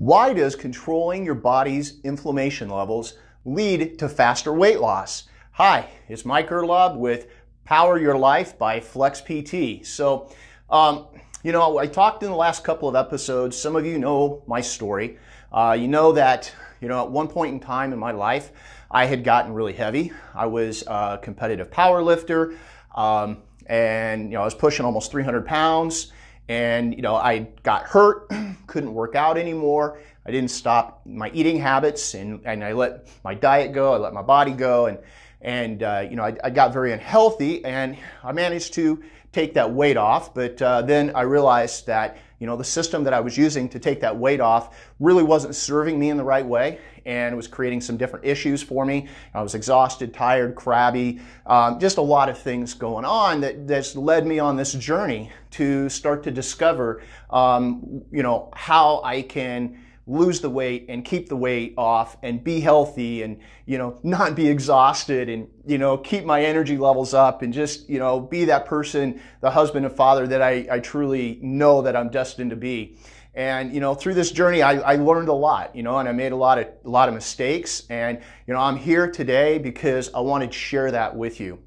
Why does controlling your body's inflammation levels lead to faster weight loss? Hi, it's Mike Erlob with Power Your Life by Flex PT. I talked in the last couple of episodes. Some of you know my story. You know that, at one point in time in my life, I had gotten really heavy. I was a competitive power lifter, and I was pushing almost 300 pounds. And, I got hurt, couldn't work out anymore. I didn't stop my eating habits, and I let my diet go, I let my body go, and I got very unhealthy, and I managed to take that weight off. But then I realized that, the system that I was using to take that weight off really wasn't serving me in the right way, and it was creating some different issues for me. I was exhausted, tired, crabby, just a lot of things going on that's led me on this journey to start to discover, how I can lose the weight and keep the weight off and be healthy and, not be exhausted and, keep my energy levels up and just, be that person, the husband and father that I truly know that I'm destined to be. And, through this journey, I learned a lot, and I made a lot of mistakes. And, I'm here today because I wanted to share that with you.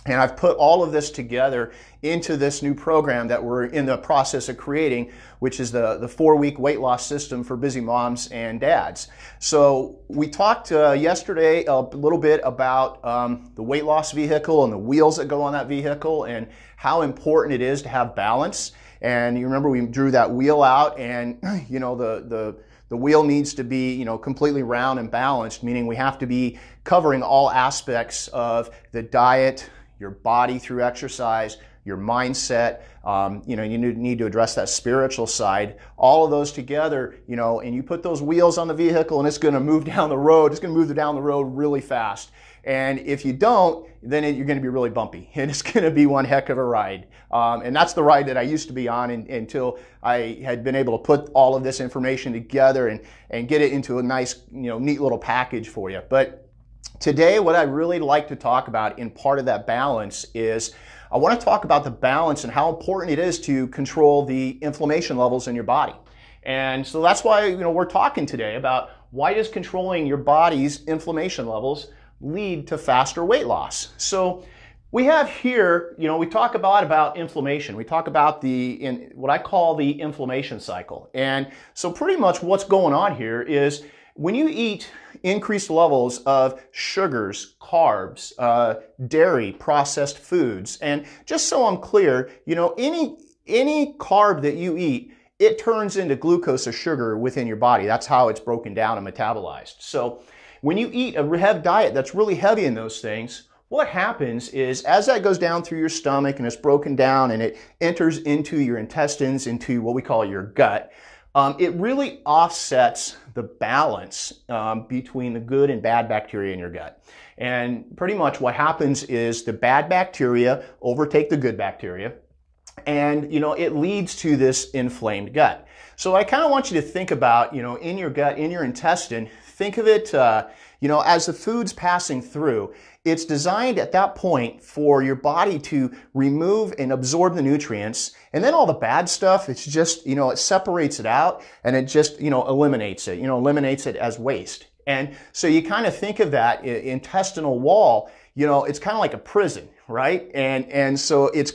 And I've put all of this together into this new program that we're in the process of creating, which is the 4-week weight loss system for busy moms and dads. So we talked yesterday a little bit about the weight loss vehicle and the wheels that go on that vehicle and how important it is to have balance. And you remember we drew that wheel out, and the wheel needs to be, completely round and balanced, meaning we have to be covering all aspects of the diet, your body through exercise, your mindset. You need to address that spiritual side. All of those together, and you put those wheels on the vehicle, and it's going to move down the road. It's going to move down the road really fast. And if you don't, then you're going to be really bumpy, and it's going to be one heck of a ride. And that's the ride that I used to be on until I had been able to put all of this information together and get it into a nice, neat little package for you. But today, what I really like to talk about in part of that balance is I want to talk about the balance and how important it is to control the inflammation levels in your body. And so that's why, we're talking today about why does controlling your body's inflammation levels lead to faster weight loss. So we have here, we talk about inflammation. We talk about what I call the inflammation cycle. And so pretty much what's going on here is when you eat increased levels of sugars, carbs, dairy, processed foods, and just so I'm clear, any carb that you eat, it turns into glucose or sugar within your body. That's how it's broken down and metabolized. So when you eat a heavy diet that's really heavy in those things, what happens is as that goes down through your stomach and it's broken down and it enters into your intestines, into what we call your gut, it really offsets the balance between the good and bad bacteria in your gut. And pretty much what happens is the bad bacteria overtake the good bacteria, and it leads to this inflamed gut. So I kind of want you to think about, in your gut, in your intestine, think of it, as the food's passing through. It's designed at that point for your body to remove and absorb the nutrients, and then all the bad stuff, it's just, it separates it out and it just, eliminates it as waste. And so you kind of think of that intestinal wall, it's kind of like a prison, right? And so it's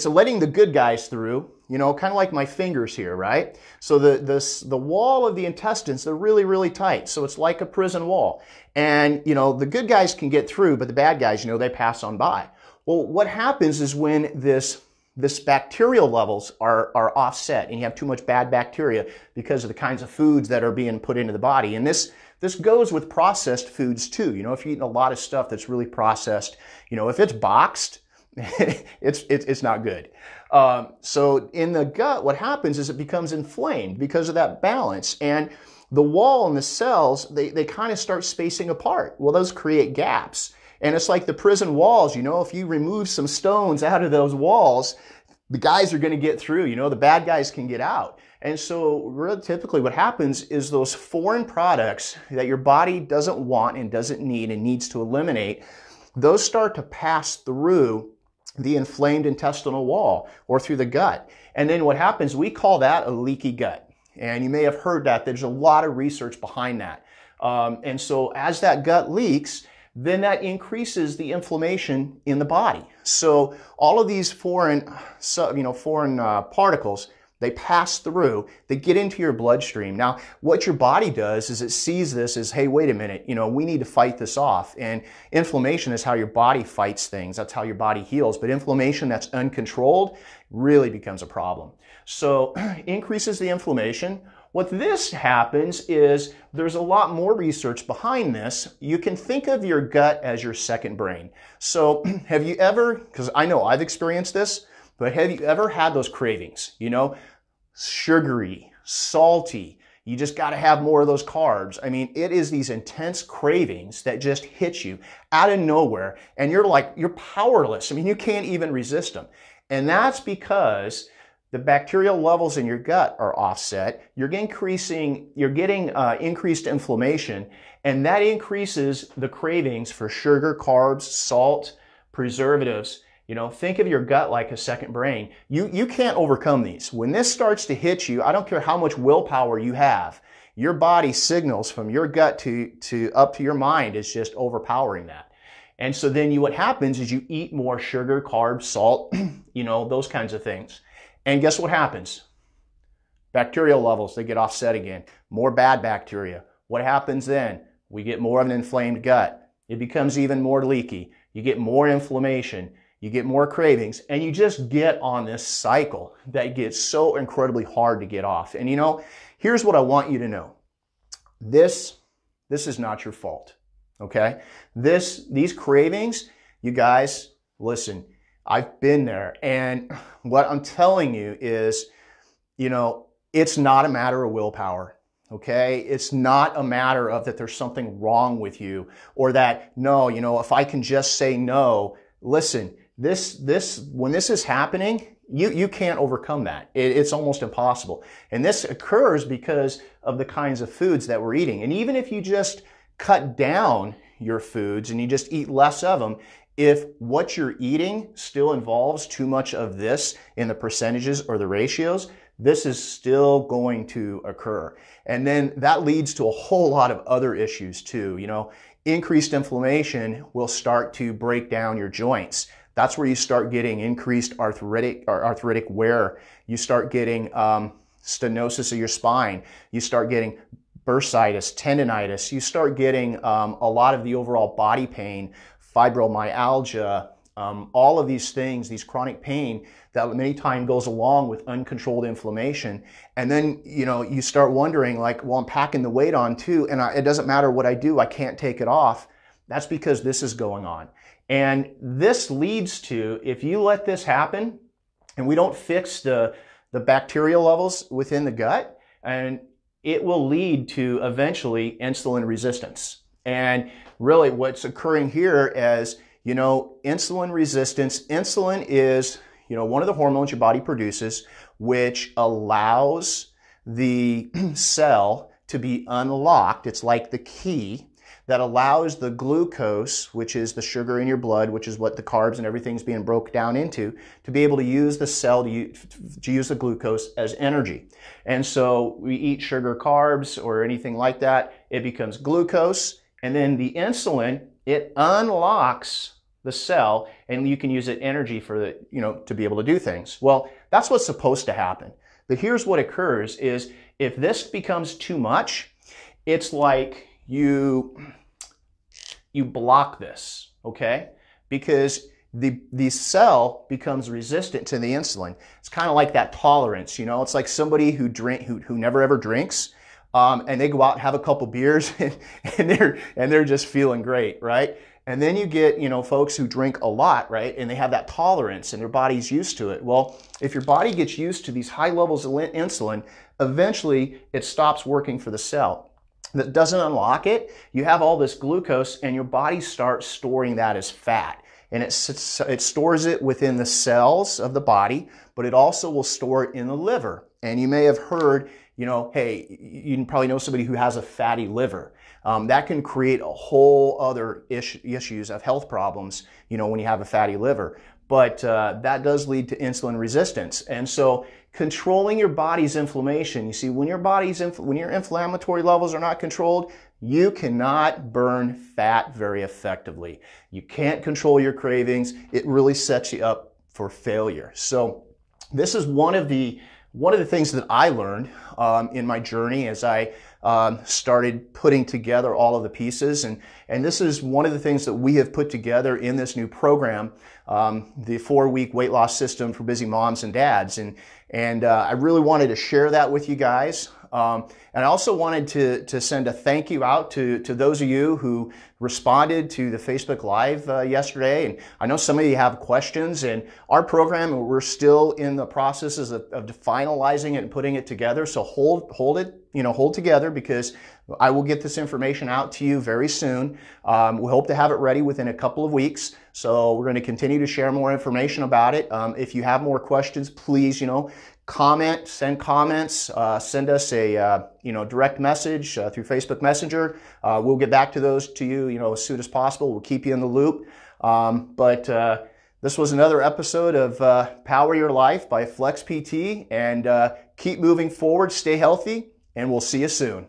letting the good guys through, kind of like my fingers here, right? So the wall of the intestines, they're really, really tight. So it's like a prison wall. And, the good guys can get through, but the bad guys, they pass on by. Well, what happens is when this bacterial levels are offset and you have too much bad bacteria because of the kinds of foods that are being put into the body. And this goes with processed foods too. If you're eating a lot of stuff that's really processed, if it's boxed, it's not good. So in the gut, what happens is it becomes inflamed because of that balance. And the wall and the cells, they kind of start spacing apart. Well, those create gaps. And it's like the prison walls, if you remove some stones out of those walls, the guys are going to get through, the bad guys can get out. And so really typically what happens is those foreign products that your body doesn't want and doesn't need and needs to eliminate, those start to pass through the inflamed intestinal wall or through the gut. And then what happens, we call that a leaky gut. And you may have heard that. There's a lot of research behind that. And so as that gut leaks, then that increases the inflammation in the body. So all of these foreign particles, they pass through, they get into your bloodstream. Now, what your body does is it sees this as, hey, wait a minute, we need to fight this off. And inflammation is how your body fights things. That's how your body heals. But inflammation that's uncontrolled really becomes a problem. So increases the inflammation. What this happens is there's a lot more research behind this. You can think of your gut as your second brain. So have you ever, because I know I've experienced this, but have you ever had those cravings? Sugary, salty, you just got to have more of those carbs. I mean, it is these intense cravings that just hit you out of nowhere, and you're powerless. I mean, you can't even resist them. And that's because the bacterial levels in your gut are offset. You're getting increased inflammation, and that increases the cravings for sugar, carbs, salt, preservatives. Think of your gut like a second brain. You can't overcome these. When this starts to hit you, I don't care how much willpower you have, your body signals from your gut to up to your mind is just overpowering that. And so then what happens is you eat more sugar, carbs, salt, those kinds of things. And guess what happens? Bacterial levels, they get offset again. More bad bacteria. What happens then? We get more of an inflamed gut. It becomes even more leaky. You get more inflammation. You get more cravings, and you just get on this cycle that gets so incredibly hard to get off. And here's what I want you to know. This is not your fault, okay? These cravings, you guys, listen, I've been there, and what I'm telling you is, it's not a matter of willpower, okay? It's not a matter of that there's something wrong with you, or that, no, if I can just say no, listen, when this is happening, you can't overcome that. It's almost impossible. And this occurs because of the kinds of foods that we're eating. And even if you just cut down your foods and you just eat less of them, if what you're eating still involves too much of this in the percentages or the ratios, this is still going to occur. And then that leads to a whole lot of other issues too. Increased inflammation will start to break down your joints. That's where you start getting increased arthritic wear. You start getting stenosis of your spine. You start getting bursitis, tendonitis. You start getting a lot of the overall body pain, fibromyalgia, all of these things, these chronic pain that many times goes along with uncontrolled inflammation. And then, you start wondering like, well, I'm packing the weight on too, and it doesn't matter what I do, I can't take it off. That's because this is going on. And this leads to, if you let this happen and we don't fix the bacterial levels within the gut, and it will lead to eventually insulin resistance. And really what's occurring here is, insulin resistance. Insulin is, one of the hormones your body produces, which allows the cell to be unlocked. It's like the key that allows the glucose, which is the sugar in your blood, which is what the carbs and everything's being broke down into, to be able to use the cell to use the glucose as energy. And so we eat sugar, carbs, or anything like that, it becomes glucose, and then the insulin, it unlocks the cell, and you can use it energy for to be able to do things. Well, that's what's supposed to happen. But here's what occurs is if this becomes too much, it's like you block this, okay? Because the cell becomes resistant to the insulin. It's kind of like that tolerance, It's like somebody who never ever drinks, and they go out and have a couple beers, and they're just feeling great, right? And then you get, folks who drink a lot, right? And they have that tolerance and their body's used to it. Well, if your body gets used to these high levels of insulin, eventually it stops working for the cell. That doesn't unlock it. You have all this glucose and your body starts storing that as fat. And it stores it within the cells of the body, but it also will store it in the liver. And you may have heard, hey, you probably know somebody who has a fatty liver. That can create a whole other issues of health problems, when you have a fatty liver. but that does lead to insulin resistance. And so controlling your body's inflammation, you see, when your inflammatory levels are not controlled, you cannot burn fat very effectively. You can't control your cravings. It really sets you up for failure. So this is one of the things that I learned in my journey as I started putting together all of the pieces. And this is one of the things that we have put together in this new program, the 4-week weight loss system for busy moms and dads. And I really wanted to share that with you guys. And I also wanted to send a thank you out to those of you who responded to the Facebook Live yesterday. And I know some of you have questions, and our program, we're still in the processes of finalizing it and putting it together. So hold together, because I will get this information out to you very soon. We hope to have it ready within a couple of weeks. So we're going to continue to share more information about it. If you have more questions, please, comment, send comments, send us a direct message through Facebook Messenger. We'll get back to those to you, as soon as possible. We'll keep you in the loop. But this was another episode of Power Your Life by Flex PT, and keep moving forward, stay healthy, and we'll see you soon.